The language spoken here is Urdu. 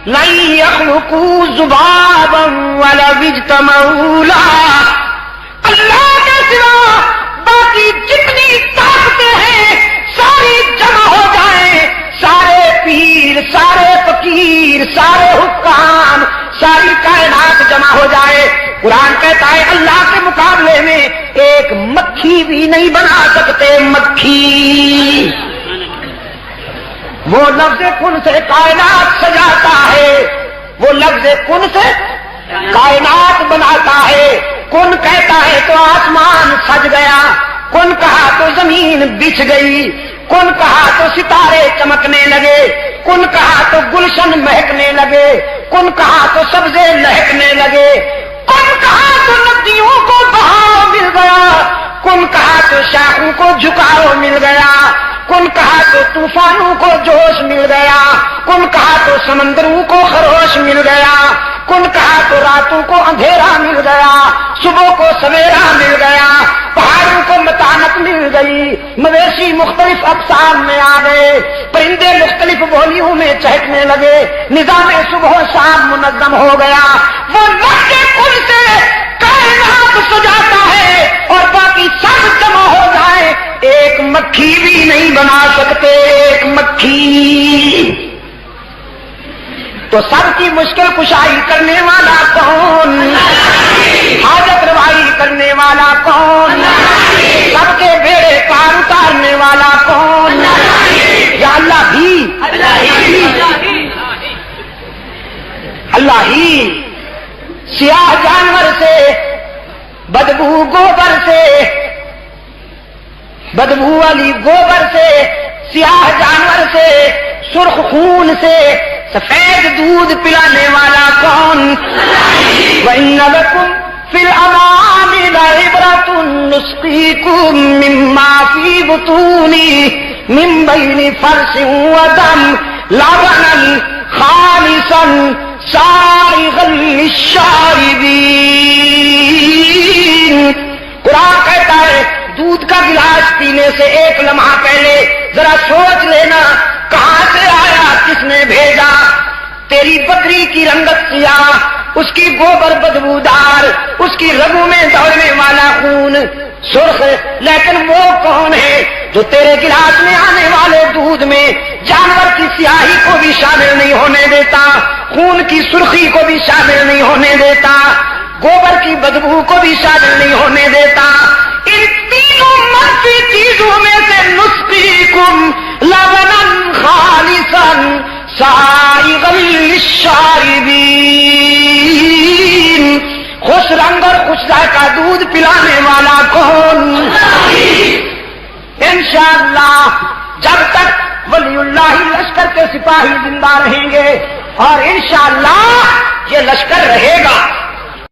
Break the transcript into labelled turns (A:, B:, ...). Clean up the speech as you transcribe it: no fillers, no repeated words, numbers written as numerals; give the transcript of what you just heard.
A: لن يخلقوا ذبابا ولو اجتمعوا له، اللہ کے سوا باقی جتنی طاقتیں ہیں ساری جمع ہو جائیں، سارے پیر، سارے فقیر، سارے حکام، ساری کائنات جمع ہو جائے، قرآن کہتا ہے اللہ کے مقابلے میں ایک مکھی بھی نہیں بنا سکتے۔ مکھی، وہ لفظ کن سے کائنات سجاتا ہے، وہ لفظ کن سے کائنات بناتا ہے۔ کن کہتا ہے تو آسمان سج گیا، کن کہا تو زمین بچھ گئی، کن کہا تو ستارے چمکنے لگے، کن کہا تو گلشن مہکنے لگے، کن کہا تو سبزے لہکنے لگے، کن کہا تو ندیوں کو بہاؤ مل گیا، کن کہا تو شاخوں کو جھکاؤ مل گیا، کن کہا تو طوفانوں کو جوش مل گیا، کن کہا تو سمندروں کو خروش مل گیا، کن کہا تو راتوں کو اندھیرا مل گیا، صبح کو سویرا مل گیا، پہاڑوں کو متانت مل گئی، مویشی مختلف اقسام میں آ گئے، پرندے مختلف بولیوں میں چہکنے لگے، نظام صبح و شام منظم ہو گیا۔ وہ لفظ کن سے کائنات سجاتا ہے اور باقی سب جمع ہو جائے، ایک مکھی بھی نہیں بنا سکتے۔ ایک مکھی تو سب کی مشکل کشائی کرنے والا کون؟ حاجت روائی کرنے والا کون؟ سب کے بیڑے پار اتارنے والا کون؟ یا اللہ ہی، اللہ ہی۔ سیاہ جانور سے، بدبو گوبر سے، بدبو والی گوبر سے، سیاہ جانور سے، سرخ خون سے سفید دودھ پلانے والا کون؟ وَإِنَّ لَكُمْ فِي الْأَنْعَامِ لَعِبْرَةً نُسْقِيكُم مِّمَّا فِي بُطُونِهِ مِن بَيْنِ فَرْثٍ وَدَمٍ لَبَنًا خَالِصًا سَائِغًا لِّلشَّارِبِينَ۔ قرآن کہتا ہے دودھ کا گلاس پینے سے ایک لمحہ پہلے ذرا سوچ لینا کہاں سے آیا، کس نے بھیجا۔ تیری بکری کی رنگت سیاہ، اس کی گوبر بدبودار، اس کی رگوں میں دوڑنے والا خون سرخ، لیکن وہ کون ہے جو تیرے گلاس میں آنے والے دودھ میں جانور کی سیاہی کو بھی شامل نہیں ہونے دیتا، خون کی سرخی کو بھی شامل نہیں ہونے دیتا، گوبر کی بدبو کو بھی شامل نہیں ہونے دیتا۔ ان تینوں منفی چیزوں میں سے نسقیکم لبنا خالصا سائغا للشاربین، خوش رنگ اور خوش ذائقہ دودھ پلانے والا کون؟ انشاءاللہ جب تک ولی اللہ لشکر کے سپاہی زندہ رہیں گے، اور انشاءاللہ یہ لشکر رہے گا،